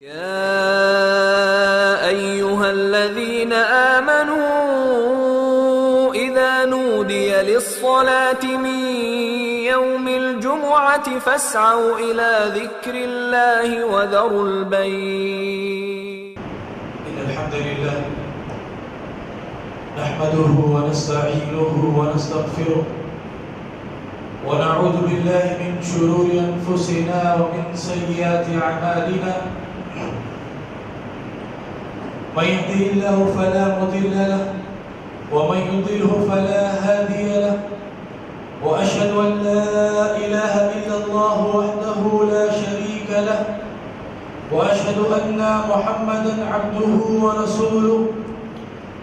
يا أيها الذين آمنوا إذا نودي للصلاة من يوم الجمعة فاسعوا إلى ذكر الله وذروا البيع. إن الحمد لله نحمده ونستعينه ونستغفره ونعوذ بالله من شرور أنفسنا ومن سيئات أعمالنا. من يهده الله فلا مضل له ومن يضلله فلا هادي له، وأشهد أن لا إله إلا الله وحده لا شريك له، وأشهد أن محمدا عبده ورسوله.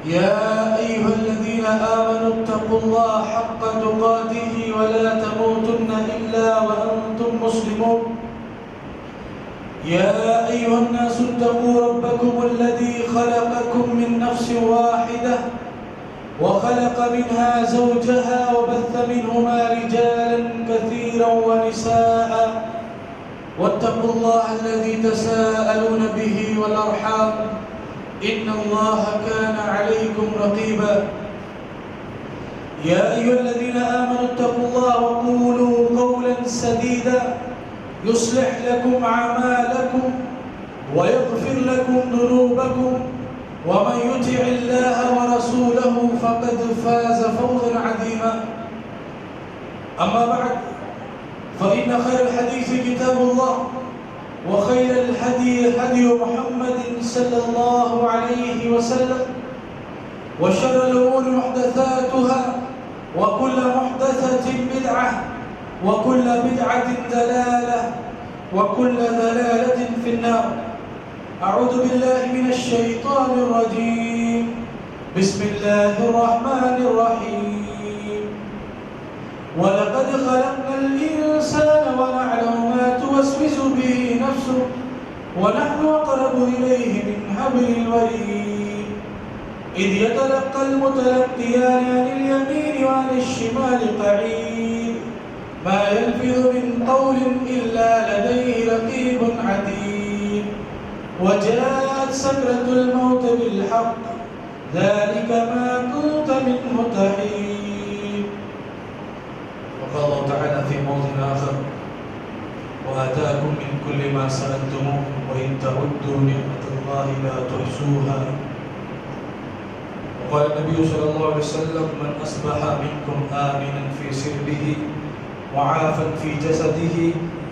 يا أيها الذين آمنوا اتقوا الله حق تقاته ولا تموتن إلا وأنتم مسلمون. يا أيها الناس اتقوا ربكم الذي خلقكم من نفس واحدة وخلق منها زوجها وبث منهما رجالا كثيرا ونساء، واتقوا الله الذي تساءلون به والأرحام إن الله كان عليكم رقيبا. يا أيها الذين آمنوا اتقوا الله وقولوا قولا سديدا يصلح لكم أعمالكم ويغفر لكم ذنوبكم، ومن يطع الله ورسوله فقد فاز فوزا عظيما. أما بعد، فإن خير الحديث كتاب الله، وخير الهدي هدي محمد صلى الله عليه وسلم، وشر الأمور محدثاتها، وكل محدثة بدعة، وكل بدعة ضلالة، وكل ضلالة في النار. أعوذ بالله من الشيطان الرجيم. بسم الله الرحمن الرحيم. ولقد خلقنا الإنسان ونعلم ما توسوس به نفسه ونحن أقرب إليه من حبل الوريد إذ يتلقى المتلقيان عن اليمين وعن الشمال قعيد ما يلفظ من قول إلا لديه رقيب عتيد وجاءت سكرة الموت بالحق ذلك ما كنت منه تحيد. وقال الله تعالى في موضع آخر: وآتاكم من كل ما سألتموه وإن تعدوا نعمة الله لا تحصوها. وقال النبي صلى الله عليه وسلم: من أصبح منكم آمنا في سربه وعافا في جسده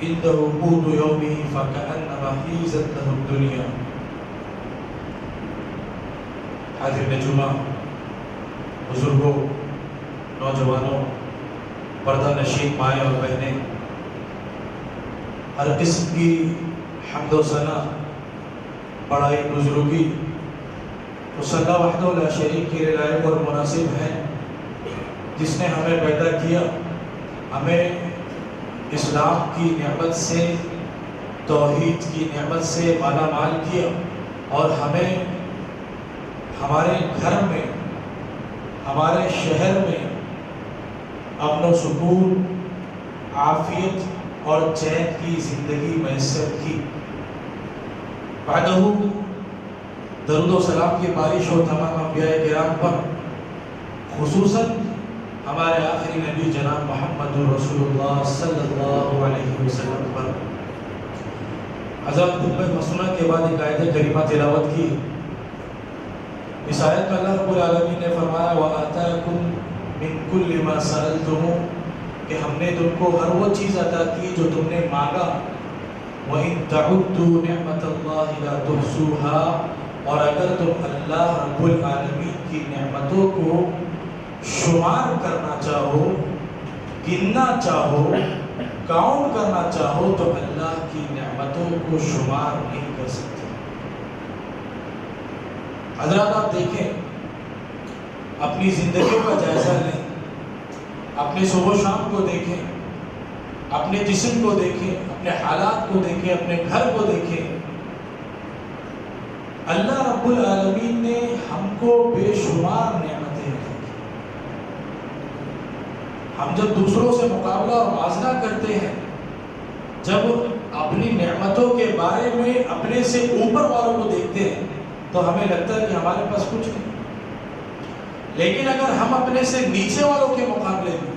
عنده قوت يومه فكأنما حيزت له الدنيا. حاضرین جمعہ، بزرگوں، نوجوانوں، پردہ نشین مائیں اور بہنیں، ہر قسم کی حمد و ثنا، بڑائی بزرگی اس اللہ وحدہ لا شریک کے لیے لائق اور مناسب ہے، جس نے ہمیں پیدا کیا، ہمیں اسلام کی نعمت سے، توحید کی نعمت سے مالا مال کیا، اور ہمیں ہمارے گھر میں، ہمارے شہر میں امن و سکون، عافیت اور چین کی زندگی میسر کی۔ بعدہ درود و سلام کی بارش ہو تمام انبیاء کرام پر، خصوصاً ہمارے آخری نبی جناب محمد رسول اللہ صلی اللہ علیہ وسلم پر۔ حضرت خطبہ مسنونہ کے بعد ایک آیت کریمہ تلاوت کی۔ اس آیت میں اللہ رب العالمین نے فرمایا: وَآتَاكُم مِّن كُلِّ مَا سَأَلْتُمُوهُ، کہ ہم نے تم کو ہر وہ چیز عطا کی جو تم نے مانگا۔ وَإِن تَعُدُّوا نِعْمَةَ اللَّهِ لَا تُحْصُوهَا، اور اگر تم اللہ رب العالمین کی نعمتوں کو شمار کرنا چاہو، گننا چاہو، کاؤنٹ کرنا چاہو، تو اللہ کی نعمتوں کو شمار نہیں کر سکتے۔ حضرات، آپ دیکھیں، اپنی زندگیوں کا جائزہ لیں، اپنے صبح و شام کو دیکھیں، اپنے جسم کو دیکھیں، اپنے حالات کو دیکھیں، اپنے گھر کو دیکھیں۔ اللہ رب العالمین نے ہم کو بے شمار نعمتیں دی۔ ہم جب دوسروں سے مقابلہ اور موازنہ کرتے ہیں جب اپنی نعمتوں کے بارے میں اپنے سے اوپر والوں کو دیکھتے ہیں تو ہمیں لگتا ہے کہ ہمارے پاس کچھ نہیں، لیکن اگر ہم اپنے سے نیچے والوں کے مقابلے میں،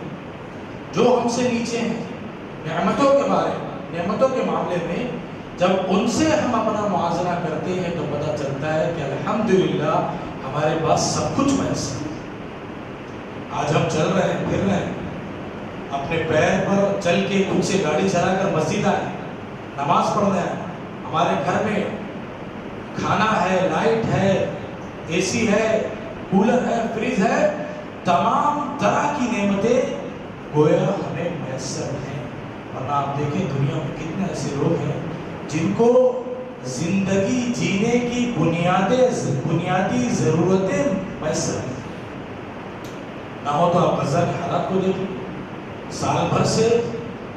جو ہم سے نیچے ہیں نعمتوں کے معاملے میں، جب ان سے ہم اپنا موازنہ کرتے ہیں تو پتہ چلتا ہے کہ الحمدللہ ہمارے پاس سب کچھ میسر ہے۔ آج ہم چل رہے ہیں، پھر رہے ہیں، اپنے پیر پر چل کے خود سے گاڑی چلا کر مسجد آئے، نماز پڑھ رہے ہیں، ہمارے گھر میں کھانا ہے، لائٹ ہے، اے سی ہے، کولر ہے، فریج ہے، تمام طرح کی نعمتیں گویا ہمیں میسر ہیں۔ ورنہ آپ دیکھیں دنیا میں کتنے ایسے لوگ ہیں جن کو زندگی جینے کی بنیادی ضرورتیں میسر ہیں۔ نہ ہو تو آپ غزہ کے حالات کو دیکھیں، سال بھر سے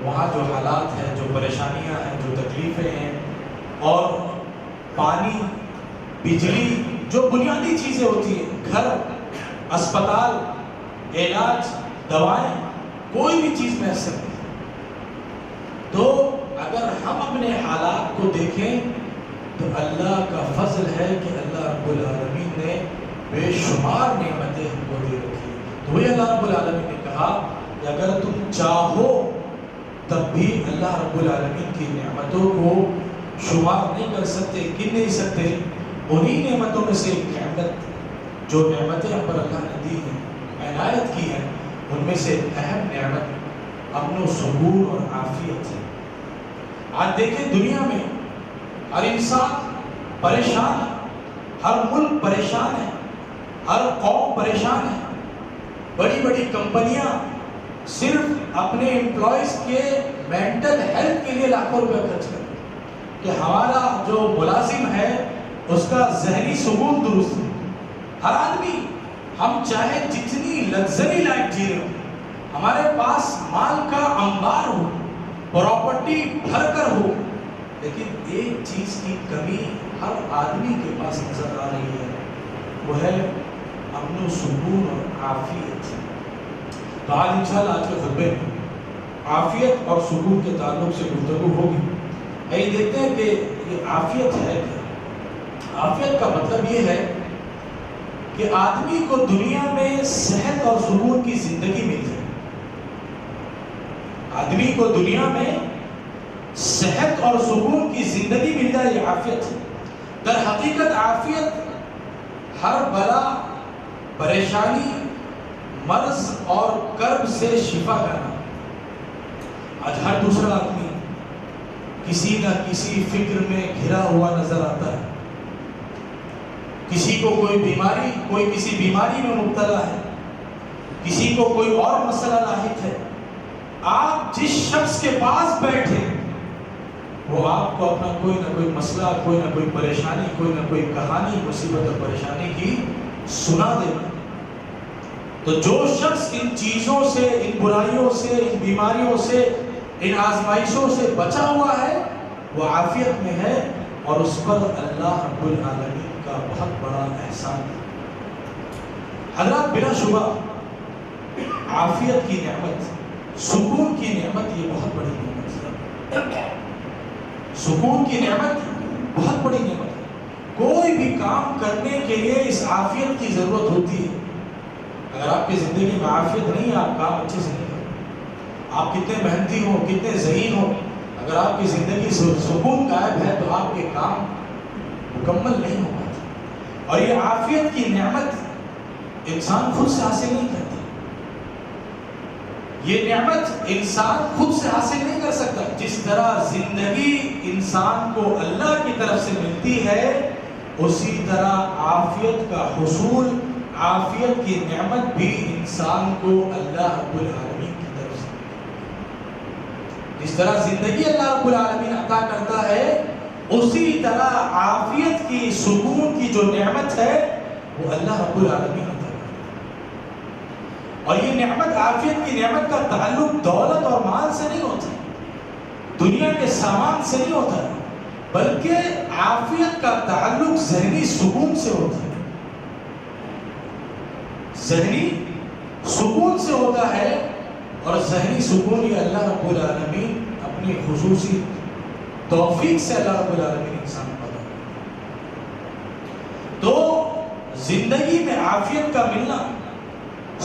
وہاں جو حالات ہیں، جو پریشانیاں ہیں، جو تکلیفیں ہیں، اور پانی، بجلی، جو بنیادی چیزیں ہوتی ہیں، گھر، اسپتال، علاج، دوائیں، کوئی بھی چیز میسر نہیں۔ تو اگر ہم اپنے حالات کو دیکھیں تو اللہ کا فضل ہے کہ اللہ رب العالمین نے بے شمار نعمتیں ہم کو دے رکھی۔ تو وہی اللہ رب العالمین نے کہا کہ اگر تم چاہو تب بھی اللہ رب العالمین کی نعمتوں کو شمار نہیں کر سکتے، گن نہیں سکتے۔ انہی نعمتوں میں سے ایک نعمت، جو نعمتیں ہم پر اللہ نے دی ہیں، عنایت کی ہیں، ان میں سے اہم نعمت امن و سکون اور عافیت ہے۔ آج دیکھیں دنیا میں ہر انسان پریشان ہے، ہر ملک پریشان ہے، ہر قوم پریشان ہے۔ بڑی بڑی کمپنیاں صرف اپنے امپلائیز کے مینٹل ہیلتھ کے لیے لاکھوں روپے خرچ کریں کہ ہمارا جو ملازم ہے اس کا ذہنی سکون درست ہے۔ ہر آدمی، ہم چاہے جتنی لگژری لائف جی رہے ہوں، ہمارے پاس مال کا انبار ہو، پراپرٹی بھر کر ہو، لیکن ایک چیز کی کمی ہر آدمی کے پاس نظر آ رہی ہے، وہ ہے امن و سکون اور عافیت۔ تو آج انشاءاللہ آج کے خطبے میں عافیت اور سکون کے تعلق سے گفتگو ہوگی۔ آئیے دیکھتے ہیں کہ یہ عافیت ہے کیا۔ عافیت کا مطلب یہ ہے کہ آدمی کو دنیا میں صحت اور سکون کی زندگی مل جائے۔ آدمی کو دنیا میں صحت اور سکون کی زندگی مل جائے، یہ عافیت ہے۔ در حقیقت عافیت ہر بلا، پریشانی، مرض اور کرب سے شفا کرنا۔ آج ہر دوسرا آدمی کسی نہ کسی فکر میں گھرا ہوا نظر آتا ہے، کسی کو کوئی کسی بیماری میں مبتلا ہے، کسی کو کوئی اور مسئلہ لاحق ہے۔ آپ جس شخص کے پاس بیٹھے وہ آپ کو اپنا کوئی نہ کوئی مسئلہ، کوئی نہ کوئی پریشانی، کوئی نہ کوئی کہانی مصیبت اور پریشانی کی سنا دے۔ تو جو شخص ان چیزوں سے، ان برائیوں سے، ان بیماریوں سے، ان آزمائشوں سے بچا ہوا ہے، وہ عافیت میں ہے، اور اس پر اللہ رب العالمین کا بہت بڑا احسان ہے۔ حضرات، بلا شبہ عافیت کی نعمت، سکون کی نعمت، یہ بہت بڑی نعمت ہے۔ سکون کی نعمت بہت بڑی نعمت ہے۔ کوئی بھی کام کرنے کے لیے اس عافیت کی ضرورت ہوتی ہے۔ اگر آپ کی زندگی میں عافیت نہیں ہے، آپ کام اچھے سے نہیں کریں۔ آپ کتنے محنتی ہو، کتنے ذہین ہو، اگر آپ کی زندگی سے سکون غائب ہے تو آپ کے کام مکمل نہیں ہو پاتے۔ اور یہ عافیت کی نعمت انسان خود سے حاصل نہیں کرتا۔ یہ نعمت انسان خود سے حاصل نہیں کر سکتا۔ جس طرح زندگی انسان کو اللہ کی طرف سے ملتی ہے، اسی طرح عافیت کا حصول، عافیت کی نعمت بھی انسان کو اللہ رب العالمین کی طرف سے ملتی ہے۔ جس طرح زندگی اللہ رب العالمین عطا کرتا ہے، اسی طرح عافیت کی، سکون کی جو نعمت ہے وہ اللہ رب العالمین عطا کرتا ہے۔ اور یہ نعمت، عافیت کی نعمت کا تعلق دولت اور مال سے نہیں ہوتا، دنیا کے سامان سے نہیں ہوتا، بلکہ عافیت کا تعلق ذہنی سکون سے ہوتا ہے۔ ذہنی سکون سے ہوتا ہے، اور ذہنی سکون یہ اللہ رب العالمین اپنے اپنی خصوصی توفیق سے اللہ رب العالمین انسان پیدا کرتا ہے۔ تو زندگی میں عافیت کا ملنا،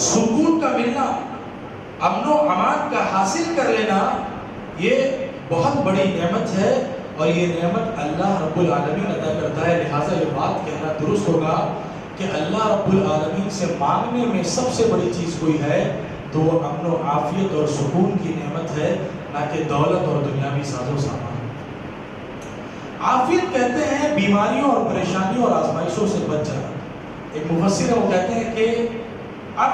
سکون کا ملنا، امن و امان کا حاصل کر لینا، یہ بہت بڑی نعمت ہے، اور یہ نعمت اللہ رب العالمین عطا کرتا ہے۔ لہٰذا یہ بات کہنا درست ہوگا کہ اللہ رب العالمین سے مانگنے میں سب سے بڑی چیز کوئی ہے تو وہ امن و عافیت اور سکون کی نعمت ہے، نہ کہ دولت اور دنیاوی ساز و سامان۔ عافیت کہتے ہیں بیماریوں اور پریشانیوں اور آزمائشوں سے بچ جانا۔ ایک مفسر ہے، وہ کہتے ہیں کہ اب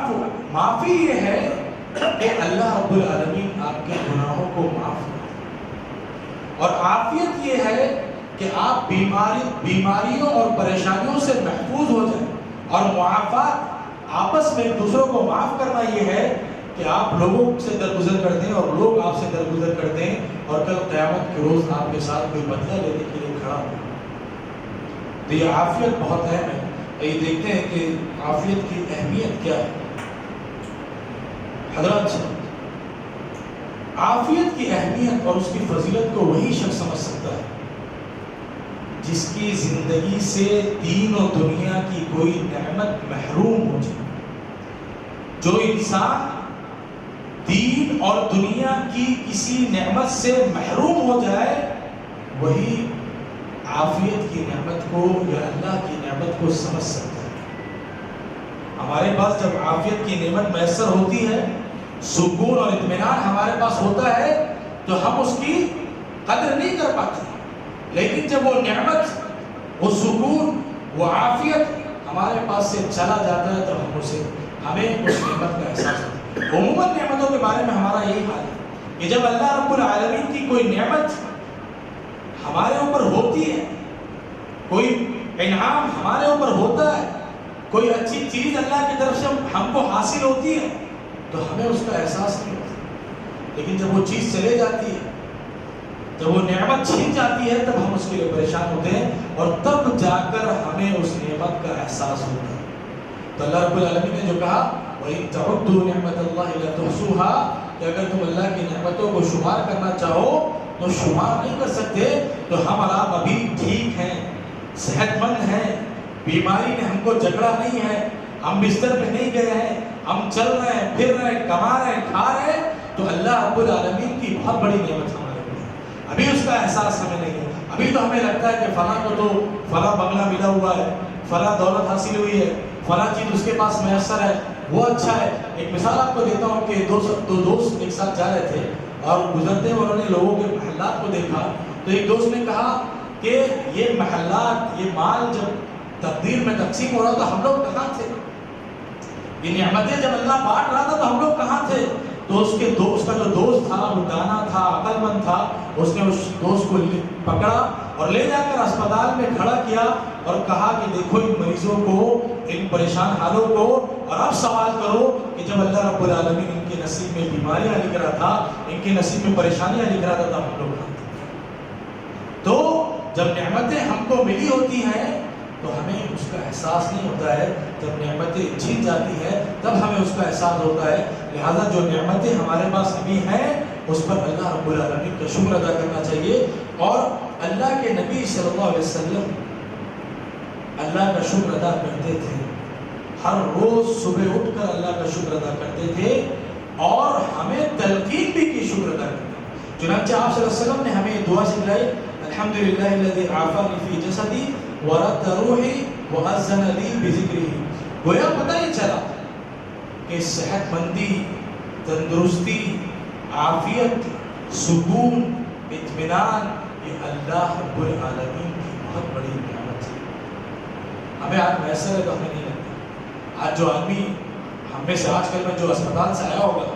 معافی یہ ہے کہ اللہ رب العالمین آپ کے گناہوں کو معاف کرے، اور عافیت یہ ہے کہ آپ بیماریوں اور پریشانیوں سے محفوظ ہو جائیں، اور معافات آپس میں ایک دوسروں کو معاف کرنا یہ ہے کہ آپ لوگوں سے درگزر کر دیں اور لوگ آپ سے درگزر کر دیں، اور کل قیامت کے روز آپ کے ساتھ کوئی بدلہ لینے کے لیے کھڑا ہو۔ تو یہ عافیت بہت اہم ہے۔ یہ دیکھتے ہیں کہ عافیت کی اہمیت کیا ہے۔ حضرات، عافیت کی اہمیت اور اس کی فضیلت کو وہی شخص سمجھ سکتا ہے جس کی زندگی سے دین و دنیا کی کوئی نعمت محروم ہو جائے۔ جو انسان دین اور دنیا کی کسی نعمت سے محروم ہو جائے، وہی عافیت کی نعمت کو یا اللہ کی نعمت کو سمجھ سکتا ہے۔ ہمارے پاس جب عافیت کی نعمت میسر ہوتی ہے، سکون اور اطمینان ہمارے پاس ہوتا ہے، تو ہم اس کی قدر نہیں کر پاتے، لیکن جب وہ نعمت، وہ سکون، وہ عافیت ہمارے پاس سے چلا جاتا ہے، تو ہمیں اس نعمت کا احساس ہوتا ہے۔ عموماً نعمتوں کے بارے میں ہمارا یہی حال ہے کہ جب اللہ رب العالمین کی کوئی نعمت ہمارے اوپر ہوتی ہے، کوئی انعام ہمارے اوپر ہوتا ہے، کوئی اچھی چیز اللہ کی طرف سے ہم کو حاصل ہوتی ہے، تو ہمیں اس کا احساس نہیں ہوتا، لیکن جب وہ چیز چلے جاتی ہے، جب وہ نعمت چھین جاتی ہے، تب ہم اس کے لیے پریشان ہوتے ہیں، اور تب جا کر ہمیں اس نعمت کا احساس ہوتا ہے۔ تو اللہ رب العالمین نے جو کہا وَإِن تَعُدُّوا نِعْمَةَ اللَّهِ لَا تُحْصُوهَا، کہ اگر تم اللہ کی نعمتوں کو شمار کرنا چاہو تو شمار نہیں کر سکتے۔ تو ہم اور آپ ابھی ٹھیک ہیں، صحت مند ہیں، بیماری نے ہم کو جکڑا نہیں ہے، ہم بستر پہ نہیں گئے ہیں، ہم چل رہے ہیں، پھر رہے ہیں، کما رہے ہیں، کھا رہے ہیں، تو اللہ رب العالمین کی بہت بڑی نعمت ہمارے لیے ہے۔ ابھی اس کا احساس ہمیں نہیں ہے۔ ابھی تو ہمیں لگتا ہے کہ فلاں کو تو فلاں بنگلہ ملا ہوا ہے، فلاں دولت حاصل ہوئی ہے، فلاں چیز اس کے پاس میسر ہے، وہ اچھا ہے۔ ایک مثال آپ کو دیتا ہوں کہ دو دوست ایک ساتھ جا رہے تھے، اور گزرتے ہوئے انہوں نے لوگوں کے محلات کو دیکھا، تو ایک دوست نے کہا کہ یہ محلات، یہ مال جب تقدیر میں تقسیم ہو رہا تو ہم لوگ کہاں تھے؟ یہ نعمتیں جب اللہ بانٹ رہا تھا تو ہم لوگ کہاں تھے؟ تو اس کا جو دوست تھا وہ دانا تھا، عقل مند تھا، اس نے اس دوست کو پکڑا اور لے جا کر اسپتال میں کھڑا کیا اور کہا کہ دیکھو ان مریضوں کو، ان پریشان حالوں کو، اور اب سوال کرو کہ جب اللہ رب العالمین ان کے نصیب میں بیماریاں لکھ رہا تھا، ان کے نصیب میں پریشانیاں لکھ رہا تھا، تب ہم لوگ کہاں تھے؟ تو جب نعمتیں ہم کو ملی ہوتی ہیں تو ہمیں اس کا احساس نہیں ہوتا ہے، جب نعمتیں چھین جاتی ہیں تب ہمیں اس کا احساس ہوتا ہے۔ لہذا جو نعمتیں ہمارے پاس ابھی ہیں اس پر اللہ رب العالمین کا شکر ادا کرنا چاہیے، اور اللہ کے نبی صلی اللہ علیہ وسلم اللہ کا شکر ادا کرتے تھے، ہر روز صبح اٹھ کر اللہ کا شکر ادا کرتے تھے، اور ہمیں تلقین بھی کی شکر ادا کرتے ہیں۔ چنانچہ آپ صلی اللہ علیہ وسلم نے ہمیں دعا سکھلائی، الحمدللہ الذی عافانی فی جسدی ورد روحی وحزن لی بذکری۔ گویا پتہ ہی چلا کہ صحت مندی، تندرستی، عافیت، سکون، اطمینان، یہ اللہ رب العالمین کی بہت بڑی نعمت ہے۔ ہمیں آج میسر ہے تو ہمیں نہیں لگتا۔ آج جو آدمی ہم میں سے آج کل میں جو اسپتال سے آیا ہوگا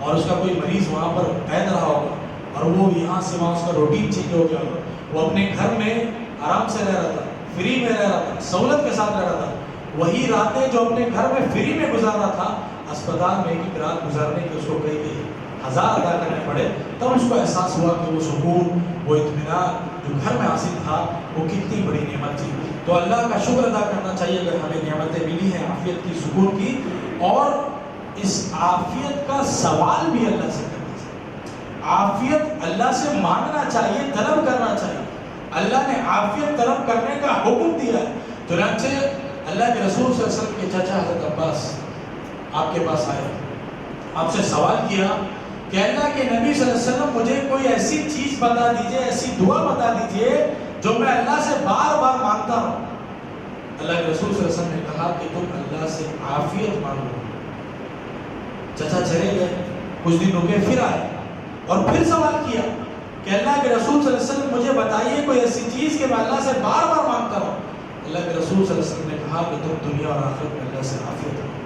اور اس کا کوئی مریض وہاں پر قید رہا ہوگا اور وہ یہاں سے وہاں اس کا روٹین چینج ہو گیا ہوگا، وہ اپنے گھر میں آرام سے رہ رہا تھا، فری میں رہ رہا تھا، سہولت کے ساتھ رہ رہا تھا، وہی راتیں جو اپنے گھر میں فری میں گزار رہا تھا، اسپتال میں ایک رات گزارنے کی اس کو کئی ہزار ادا کرنے پڑے، تب اس کو احساس ہوا کہ وہ سکون، وہ اطمینان جو گھر میں حاصل تھا وہ کتنی بڑی نعمت تھی۔ تو اللہ کا شکر ادا کرنا چاہیے اگر ہمیں نعمتیں ملی ہیں عافیت کی، سکون کی، اور اس عافیت کا سوال بھی اللہ سے کرنا چاہیے۔ عافیت اللہ سے مانگنا چاہیے، طلب کرنا چاہیے. اللہ نے عافیت طلب کرنے کا حکم دیا ہے. چنانچہ اللہ کے رسول صلی اللہ علیہ وسلم کے چچا حضرت عباس آپ کے پاس آئے، آپ سے سوال کیا کہ اللہ کے نبی صلی اللہ علیہ وسلم مجھے کوئی ایسی چیز بتا دیجئے، ایسی دعا بتا دیجئے جو میں اللہ سے بار بار مانگتا ہوں. اللہ کے رسول صلی اللہ علیہ وسلم نے کہا کہ تم اللہ سے عافیت مانگو. چچا چلے گئے، کچھ دن رکے، پھر آئے اور پھر سوال کیا کہ اللہ کے رسول صلی اللہ علیہ وسلم مجھے بتائیے کوئی ایسی چیز کہ میں اللہ سے بار بار مانگتا ہوں. اللہ کے رسول صلی اللہ علیہ وسلم نے کہا کہ تم دنیا اور آخرت میں اللہ سے عافیت مانگو.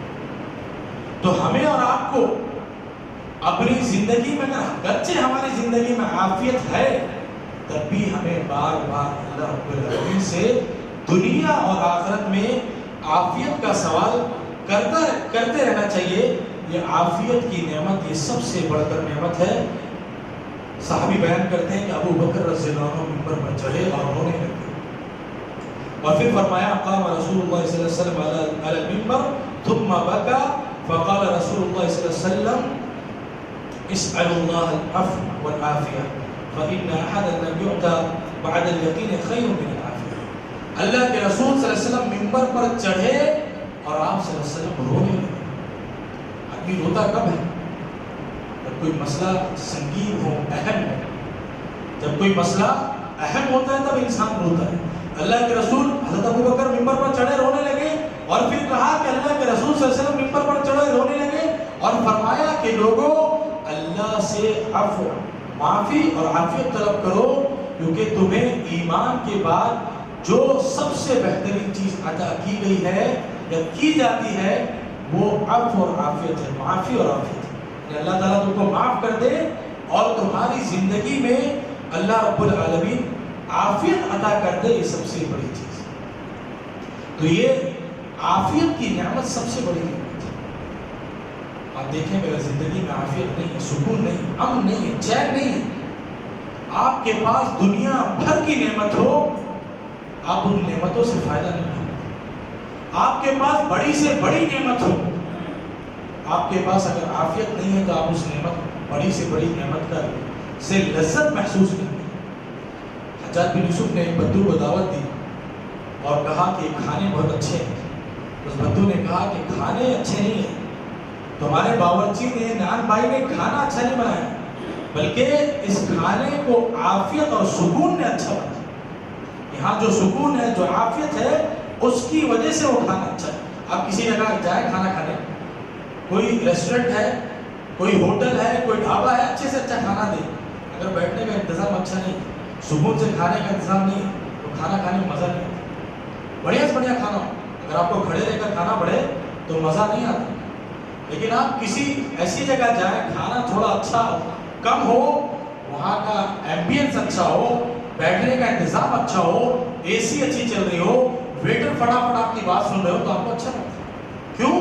تو ہمیں اور آپ کو اپنی زندگی میں، اگرچہ ہماری زندگی میں عافیت ہے، تب بھی ہمیں بار بار اللہ رب العالمین سے دنیا اور آخرت میں عافیت کا سوال کرتے رہنا چاہیے. یہ عافیت کی نعمت، یہ سب سے بڑھ کر نعمت ہے. صحابی بیان کرتے ہیں کہ ابو بکر رضی اللہ عنہ منبر پر چڑھے اور رونے لگے، اور پھر فرمایا قام رسول اللہ صلی اللہ علیہ وسلم علی المنبر ثم بكى فقال رسول اللہ صلی اللہ علیہ وسلم اسألوا الله العفو والعافية فإن أحدا لم يؤتى بعد اليقين خير من العافية. اللہ کے رسول صلی اللہ علیہ وسلم منبر پر چڑھے اور آپ صلی اللہ علیہ وسلم رونے لگے. آدمی روتا کب ہے؟ جب کوئی مسئلہ سنگین ہو، اہم ہو. جب کوئی مسئلہ اہم ہوتا ہے تب انسان روتا ہے. اللہ کے رسول حضرت ابو بکر منبر پر چڑھے، رونے لگے، اور پھر کہا کہ اللہ کے رسول صلی اللہ علیہ وسلم منبر پر چڑھے، رونے لگے، اور فرمایا کہ لوگوں اللہ سے عفو، معافی اور عافیت طلب کرو، کیونکہ تمہیں ایمان کے بعد جو سب سے بہترین چیز عطا کی گئی ہے یا کی جاتی ہے وہ عفو اور عافیت ہے، معافی اور عافیت ہے. اللہ تعالیٰ تم کو معاف کر دے اور تمہاری زندگی میں اللہ رب العالمین عافیت عطا کر دے، یہ سب سے بڑی چیز ہے. تو یہ عافیت کی نعمت سب سے بڑی نعمت ہے. آپ دیکھیں میرا زندگی میں عافیت نہیں ہے، سکون نہیں، امن نہیں ہے، چین نہیں ہے. آپ کے پاس دنیا بھر کی نعمت ہو، آپ ان نعمتوں سے فائدہ نہیں اٹھاتے. آپ کے پاس بڑی سے بڑی نعمت ہو، آپ کے پاس اگر عافیت نہیں ہے تو آپ اس نعمت، بڑی سے بڑی نعمت کا سے لذت محسوس نہیں کرتے. حجاج بن یوسف نے ایک بدو کو دعوت دی اور کہا کہ کھانے بہت اچھے ہیں. اس بدو نے کہا کہ کھانے اچھے نہیں ہیں، تمہارے باورچی نے، نان بھائی نے کھانا اچھا نہیں بنایا، بلکہ اس کھانے کو عافیت اور سکون نے اچھا بنایا. یہاں جو سکون ہے، جو عافیت ہے، اس کی وجہ سے وہ کھانا اچھا ہے. آپ کسی جگہ جائیں کھانا کھانے، کوئی ریسٹورنٹ ہے، کوئی ہوٹل ہے، کوئی ڈھابا ہے، اچھے سے اچھا کھانا دے، اگر بیٹھنے کا انتظام اچھا نہیں، سکون سے کھانے کا انتظام نہیں، تو کھانا کھانے میں مزہ نہیں آتا. بڑھیا سے بڑھیا کھانا ہو، اگر آپ کو کھڑے رہ کر کھانا پڑے تو مزہ نہیں آتا. لیکن آپ کسی ایسی جگہ جائیں، کھانا تھوڑا اچھا کم ہو، وہاں کا ایمبینس اچھا ہو، بیٹھنے کا انتظام اچھا ہو، اے سی اچھی چل رہی ہو، ویٹر فٹافٹ آپ کی بات سن رہے ہو، تو آپ کو اچھا لگتا ہے. کیوں؟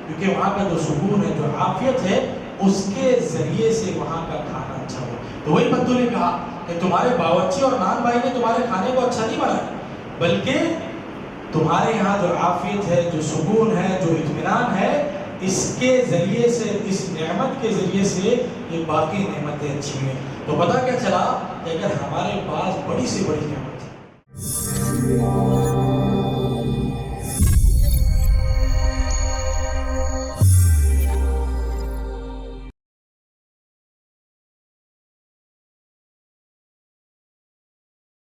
کیونکہ وہاں کا جو سکون ہے، جو عافیت ہے، اس کے ذریعے سے وہاں کا کھانا اچھا ہو. تو وہی بدو نے کہا کہ تمہارے باورچی اور نان بھائی نے تمہارے کھانے کو اچھا نہیں بنایا، بلکہ تمہارے یہاں جو عافیت ہے، جو سکون ہے، جو اطمینان ہے، اس کے ذریعے سے، اس نعمت کے ذریعے سے یہ باقی نعمتیں اچھی ہیں. تو پتہ کیا چلا کہ اگر ہمارے پاس بڑی سے بڑی نعمت ہے